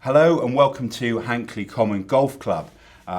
Hello and welcome to Hankley Common Golf Club.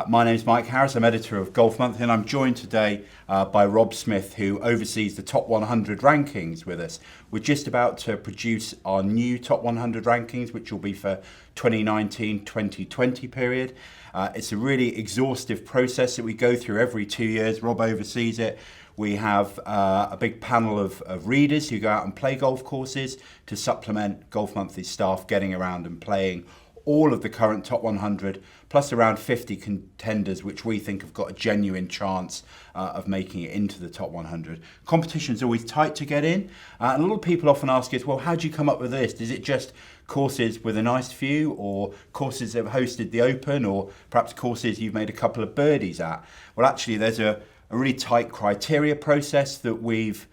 My name is Mike Harris, I'm editor of Golf Monthly, and I'm joined today by Rob Smith, who oversees the top 100 rankings with us. We're just about to produce our new top 100 rankings, which will be for 2019-2020 period. It's a really exhaustive process that we go through every 2 years. Rob oversees it. We have a big panel of readers who go out and play golf courses to supplement Golf Monthly staff getting around and playing all of the current top 100, plus around 50 contenders which we think have got a genuine chance of making it into the top 100. Competition's always tight to get in, and a lot of people often ask us, well, how do you come up with this? Is it just courses with a nice view, or courses that have hosted the Open, or perhaps courses you've made a couple of birdies at? Well, actually, there's a really tight criteria process that we've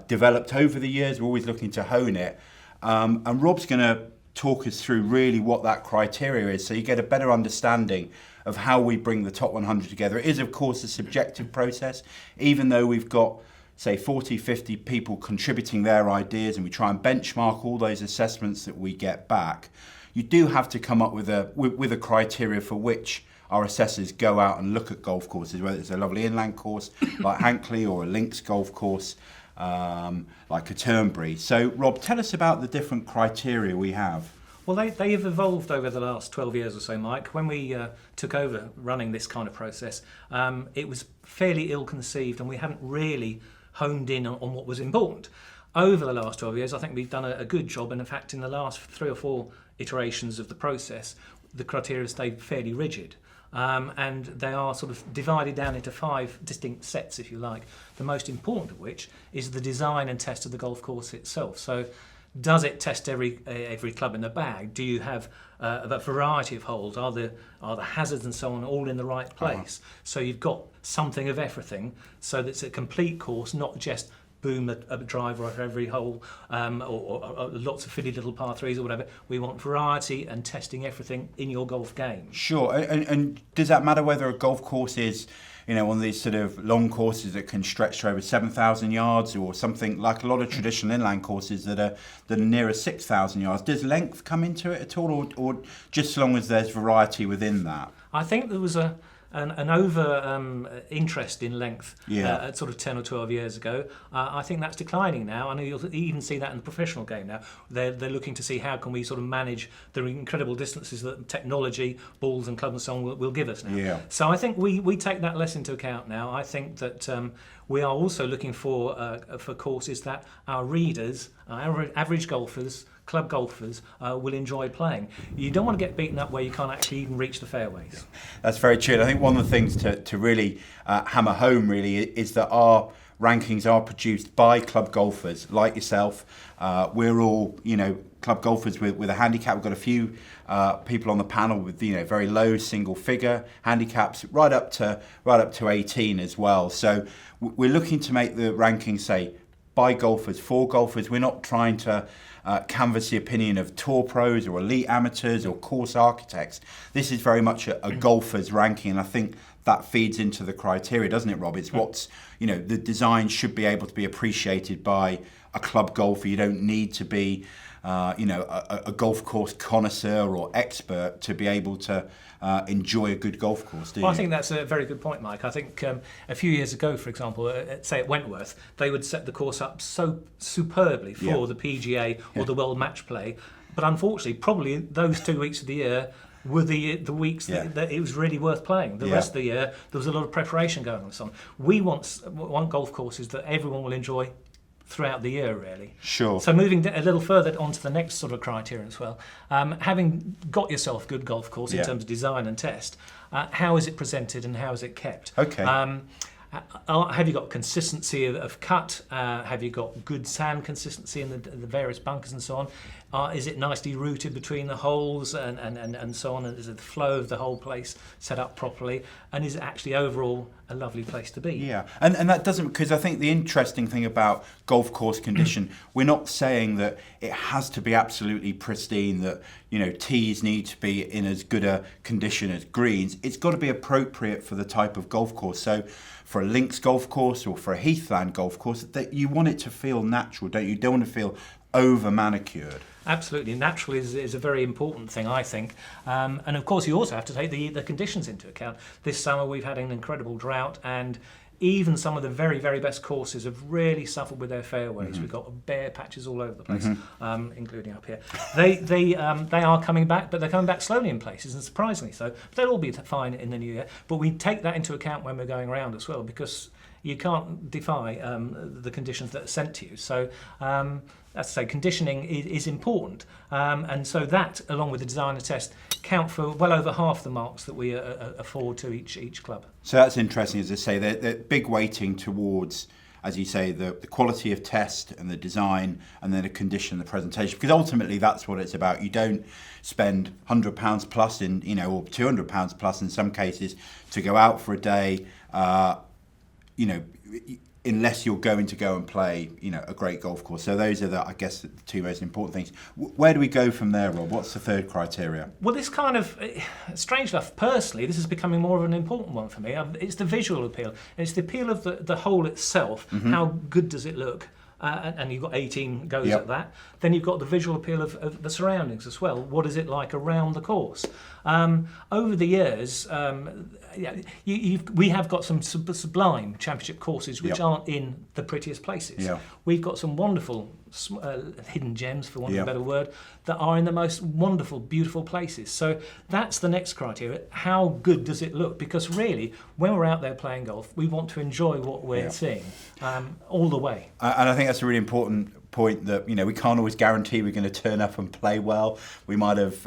developed over the years. We're always looking to hone it, and Rob's going to talk us through really what that criteria is, so you get a better understanding of how we bring the top 100 together. It is, of course, a subjective process, even though we've got, say, 40, 50 people contributing their ideas, and we try and benchmark all those assessments that we get back. You do have to come up with a criteria for which our assessors go out and look at golf courses, whether it's a lovely inland course like Hankley or a links golf course like a Turnberry. So, Rob, tell us about the different criteria we have. Well, they have evolved over the last 12 years or so, Mike. When we took over running this kind of process, it was fairly ill-conceived, and we hadn't really honed in on what was important. Over the last 12 years, I think we've done a good job, and in fact, in the last 3 or 4 iterations of the process, the criteria stayed fairly rigid. And they are sort of divided down into 5 distinct sets, if you like, the most important of which is the design and test of the golf course itself. So does it test every club in the bag? Do you have a variety of holes? Are the hazards and so on all in the right place? So you've got something of everything, so that it's a complete course, not just boom, a driver at every hole, or lots of fiddly little par threes or whatever. We want variety and testing everything in your golf game. Sure, and does that matter whether a golf course is, one of these sort of long courses that can stretch to over 7,000 yards, or something like a lot of traditional inland courses that are nearer 6,000 yards? Does length come into it at all, or just as long as there's variety within that? I think there was an over interest in length at sort of 10 or 12 years ago. I think that's declining now, and you'll even see that in the professional game now. They're looking to see how can we sort of manage the incredible distances that technology, balls and clubs and so on will give us now. Yeah. So I think we take that less into account now. I think that we are also looking for courses that our readers, our average golfers, club golfers will enjoy playing. You don't want to get beaten up where you can't actually even reach the fairways. That's very true. I think one of the things to really hammer home really is that our rankings are produced by club golfers like yourself. We're all, club golfers with a handicap. We've got a few people on the panel with very low single figure handicaps, right up to 18 as well. So we're looking to make the rankings, say, by golfers, for golfers. We're not trying to canvass the opinion of tour pros or elite amateurs or course architects. This is very much a golfer's ranking, and I think that feeds into the criteria, doesn't it, Rob? It's what's, the design should be able to be appreciated by a club golfer. You don't need to be a golf course connoisseur or expert to be able to enjoy a good golf course, do you? Well, I think that's a very good point, Mike. I think a few years ago, for example, say at Wentworth, they would set the course up so superbly for the PGA or the World Match Play. But unfortunately, probably those 2 weeks of the year were the weeks that it was really worth playing. The rest of the year, there was a lot of preparation going on and so on. We want golf courses that everyone will enjoy throughout the year, really. Sure. So moving a little further onto the next sort of criteria as well, having got yourself a good golf course in terms of design and test, how is it presented and how is it kept? Okay. Have you got consistency of cut? Have you got good sand consistency in the various bunkers and so on? Is it nicely routed between the holes and so on? And is the flow of the whole place set up properly? And is it actually overall a lovely place to be? Yeah, and that doesn't, because I think the interesting thing about golf course condition, we're not saying that it has to be absolutely pristine, that tees need to be in as good a condition as greens. It's got to be appropriate for the type of golf course. So for a links golf course or for a heathland golf course, that you want it to feel natural, don't you? You don't want to feel over manicured. Absolutely, natural is a very important thing, I think, and of course you also have to take the conditions into account. This summer we've had an incredible drought, and even some of the very, very best courses have really suffered with their fairways. We've got bare patches all over the place, including up here. They are coming back, but they're coming back slowly in places, and surprisingly so. But they'll all be fine in the new year. But we take that into account when we're going around as well, because you can't defy the conditions that are sent to you. So, as I say, conditioning is important. And so that, along with the designer test, count for well over half the marks that we afford to each club. So that's interesting, as I say, they're big weighting towards, as you say, the quality of test and the design, and then the condition, the presentation, because ultimately that's what it's about. You don't spend £100 plus or £200 plus in some cases to go out for a day, unless you're going to go and play, a great golf course. So those are I guess, the two most important things. Where do we go from there, Rob? What's the third criteria? Well, this kind of, strange enough, personally, this is becoming more of an important one for me. It's the visual appeal. And it's the appeal of the hole itself. How good does it look? And you've got 18 goes at that. Then you've got the visual appeal of the surroundings as well. What is it like around the course? Over the years, we have got some sublime championship courses which aren't in the prettiest places. We've got some wonderful hidden gems, for want of a better word, that are in the most wonderful, beautiful places. So that's the next criteria. How good does it look? Because really, when we're out there playing golf, we want to enjoy what we're seeing all the way. And I think that's a really important point, that we can't always guarantee we're going to turn up and play well. We might have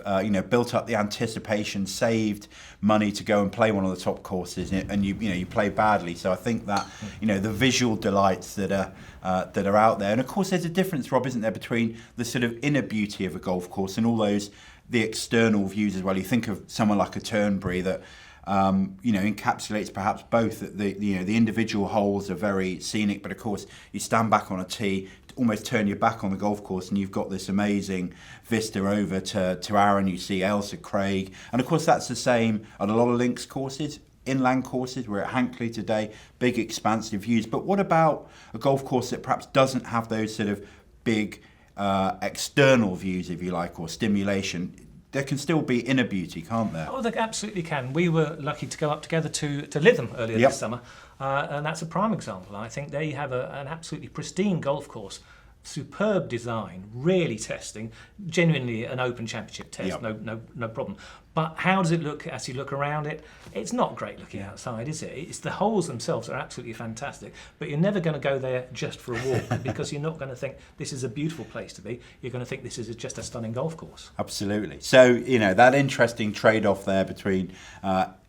built up the anticipation, saved money to go and play one of the top courses, and you play badly. So I think that the visual delights that are out there, and of course there's a difference, Rob, isn't there, between the sort of inner beauty of a golf course and all the external views as well. You think of someone like a Turnberry that encapsulates perhaps both. The individual holes are very scenic, but of course you stand back on a tee, almost turn your back on the golf course, and you've got this amazing vista over to Arran. You see Ailsa, Craig, and of course that's the same at a lot of links courses, inland courses. We're at Hankley today, big expansive views. But what about a golf course that perhaps doesn't have those sort of big external views, if you like, or stimulation? There can still be inner beauty, can't there? Oh, they absolutely can. We were lucky to go up together to Lytham earlier this summer, and that's a prime example. I think they have an absolutely pristine golf course, superb design, really testing, genuinely an open championship test, no problem. But how does it look as you look around it? It's not great looking outside, is it? It's the holes themselves are absolutely fantastic, but you're never going to go there just for a walk because you're not going to think this is a beautiful place to be. You're going to think this is just a stunning golf course. Absolutely. So, that interesting trade-off there between,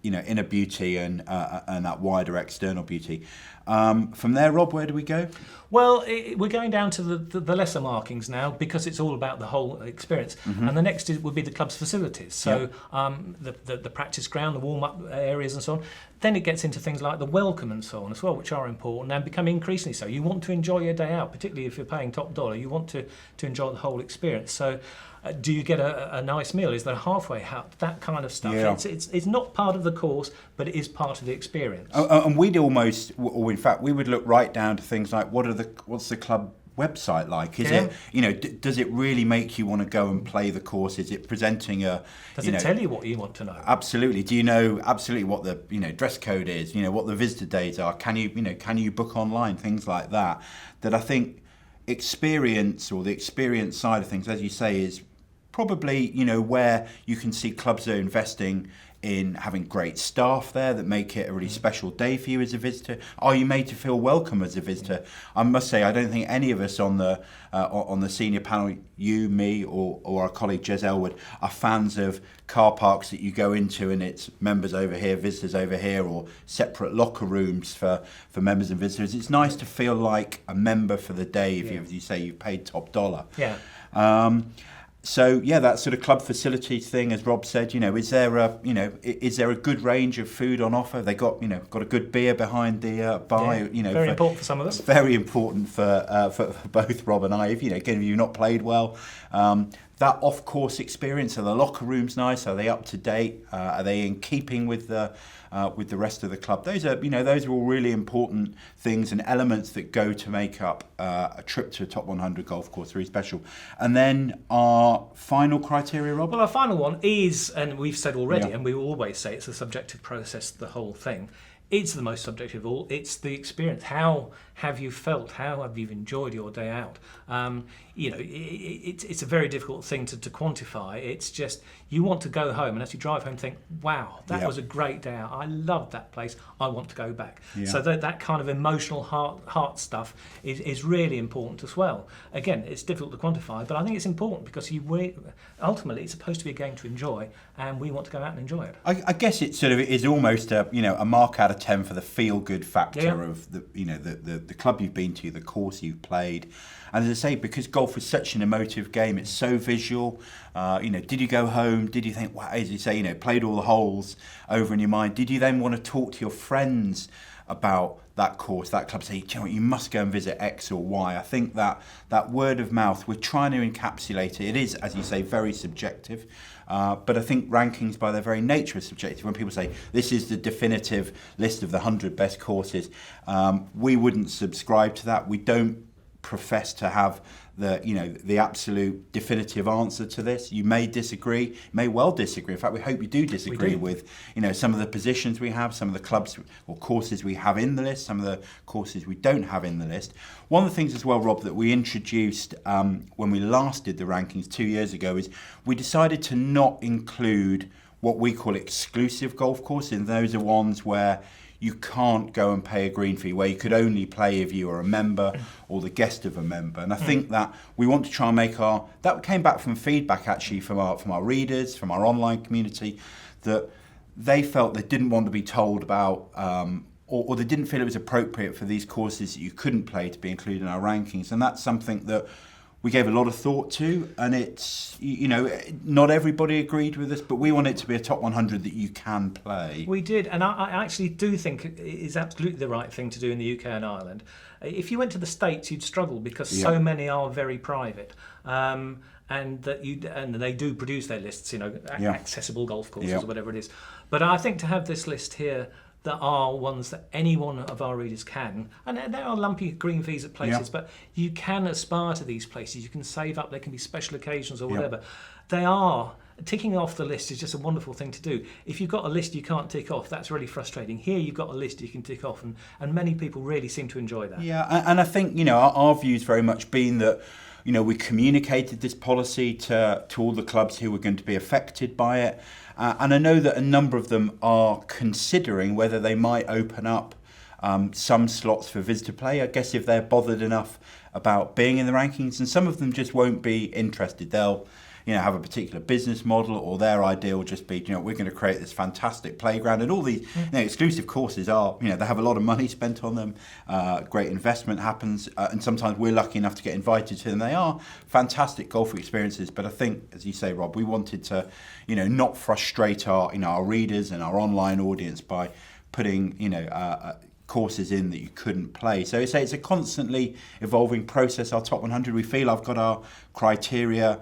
inner beauty and that wider external beauty. From there, Rob, where do we go? Well, we're going down to the lesser markings now, because it's all about the whole experience. And the next would be the club's facilities. So the practice ground, the warm-up areas and so on. Then it gets into things like the welcome and so on as well, which are important and become increasingly so. You want to enjoy your day out, particularly if you're paying top dollar. You want to enjoy the whole experience. So do you get a nice meal? Is there a halfway house? That kind of stuff. It's not part of the course, but it is part of the experience. And we'd almost, or in fact, we would look right down to things like what's the club website like? Is it, does it really make you want to go and play the course? Is it presenting Does it tell you what you want to know? Absolutely. Do you know absolutely what the dress code is? What the visitor days are? Can you book online? Things like that. That I think experience, or the experience side of things, as you say, is probably where you can see clubs are investing in having great staff there that make it a really special day for you as a visitor. Are you made to feel welcome as a visitor? I must say, I don't think any of us on the senior panel, you, me, or our colleague Jez Elwood, are fans of car parks that you go into and it's members over here, visitors over here, or separate locker rooms for members and visitors. It's nice to feel like a member for the day if you say you've paid top dollar. So that sort of club facilities thing, as Rob said, is there a good range of food on offer? They got a good beer behind the bar. Very important for some of us. Very important for both Rob and I. If you've not played well, that off-course experience. Are the locker rooms nice? Are they up to date? Are they in keeping with the rest of the club? Those are all really important things and elements that go to make up a trip to a top 100 golf course really special. And then our final criteria, Rob? Well, our final one is, and we've said already, Yeah. and we will always say it's a subjective process, the whole thing. It's the most subjective of all. It's the experience. How have you felt? How have you enjoyed your day out? It's a very difficult thing to quantify. It's just you want to go home, and as you drive home, think, "Wow, that was a great day out. I loved that place. I want to go back." Yeah. So that kind of emotional heart stuff is really important as well. Again, it's difficult to quantify, but I think it's important because ultimately it's supposed to be a game to enjoy, and we want to go out and enjoy it. I guess it sort of is almost a mark out of 10 for the feel good factor Yeah. of the club you've been to, the course you've played. And as I say, because golf is such an emotive game, it's so visual. Did you go home? Did you think, wow, as you say, played all the holes over in your mind? Did you then want to talk to your friends about that course, that club? Say, you know what, you must go and visit X or Y. I think that word of mouth, we're trying to encapsulate it. It is, as you say, very subjective. But I think rankings by their very nature are subjective. When people say this is the definitive list of the 100 best courses, we wouldn't subscribe to that. We don't profess to have the absolute definitive answer to this. You may disagree, may well disagree. In fact, we hope you do disagree with some of the positions we have, some of the clubs or courses we have in the list, some of the courses we don't have in the list. One of the things as well, Rob, that we introduced when we last did the rankings 2 years ago is we decided to not include what we call exclusive golf courses, and those are ones where you can't go and pay a green fee, where you could only play if you are a member or the guest of a member. And I think that we want to try and make that came back from feedback actually from our readers, from our online community, that they felt they didn't want to be told about or they didn't feel it was appropriate for these courses that you couldn't play to be included in our rankings. And that's something that we gave a lot of thought to, and it's, not everybody agreed with us, but we want it to be a top 100 that you can play. We did, and I actually do think it is absolutely the right thing to do in the UK and Ireland. If you went to the States, you'd struggle because so many are very private, and they do produce their lists, accessible golf courses or whatever it is. But I think to have this list here that are ones that any one of our readers can, and there are lumpy green fees at places, but you can aspire to these places, you can save up, there can be special occasions or whatever. They are, ticking off the list is just a wonderful thing to do. If you've got a list you can't tick off, that's really frustrating. Here you've got a list you can tick off, and many people really seem to enjoy that. Yeah, and I think, our view's very much been that, we communicated this policy to all the clubs who were going to be affected by it. And I know that a number of them are considering whether they might open up some slots for visitor play, I guess, if they're bothered enough about being in the rankings. And some of them just won't be interested. They'll have a particular business model, or their idea will just be, we're going to create this fantastic playground. And all these exclusive courses are, they have a lot of money spent on them, great investment happens, and sometimes we're lucky enough to get invited to them. They are fantastic golf experiences, but I think, as you say, Rob, we wanted to, not frustrate our readers and our online audience by putting, courses in that you couldn't play. So it's a constantly evolving process, our top 100. We feel I've got our criteria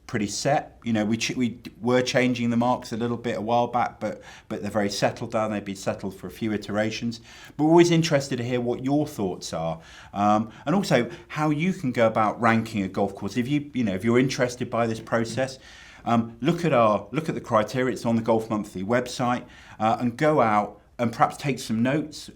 pretty set. We were changing the marks a little bit a while back, but they're very settled down. They've been settled for a few iterations. But we're always interested to hear what your thoughts are, and also how you can go about ranking a golf course. If you're interested by this process, look at the criteria. It's on the Golf Monthly website, and go out and perhaps take some notes.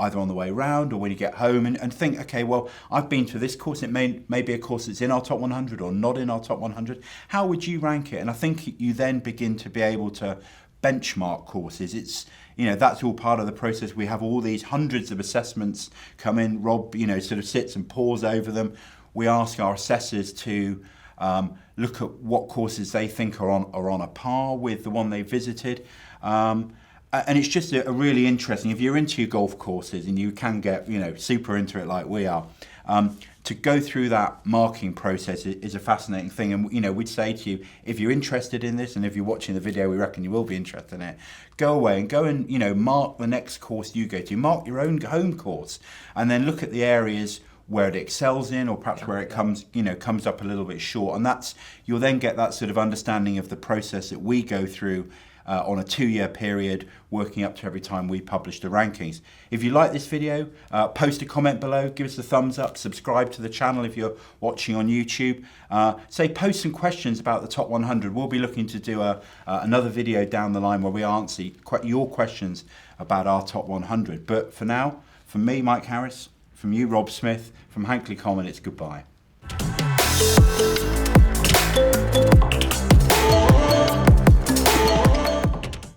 Either on the way round or when you get home, and think, okay, well, I've been to this course. It may be a course that's in our top 100 or not in our top 100. How would you rank it? And I think you then begin to be able to benchmark courses. It's, that's all part of the process. We have all these hundreds of assessments come in. Rob, sort of sits and pores over them. We ask our assessors to look at what courses they think are on a par with the one they visited. And it's just a really interesting, if you're into your golf courses and you can get, super into it like we are, to go through that marking process is a fascinating thing. And, we'd say to you, if you're interested in this, and if you're watching the video, we reckon you will be interested in it, go away and mark the next course you go to, mark your own home course, and then look at the areas where it excels in, or perhaps where it comes up a little bit short, and you'll then get that sort of understanding of the process that we go through on a 2-year period, working up to every time we publish the rankings. If you like this video, post a comment below, give us a thumbs up, subscribe to the channel if you're watching on YouTube. Post some questions about the top 100. We'll be looking to do another video down the line where we answer your questions about our top 100. But for now, from me, Mike Harris, from you, Rob Smith, from Hankley Common, it's goodbye.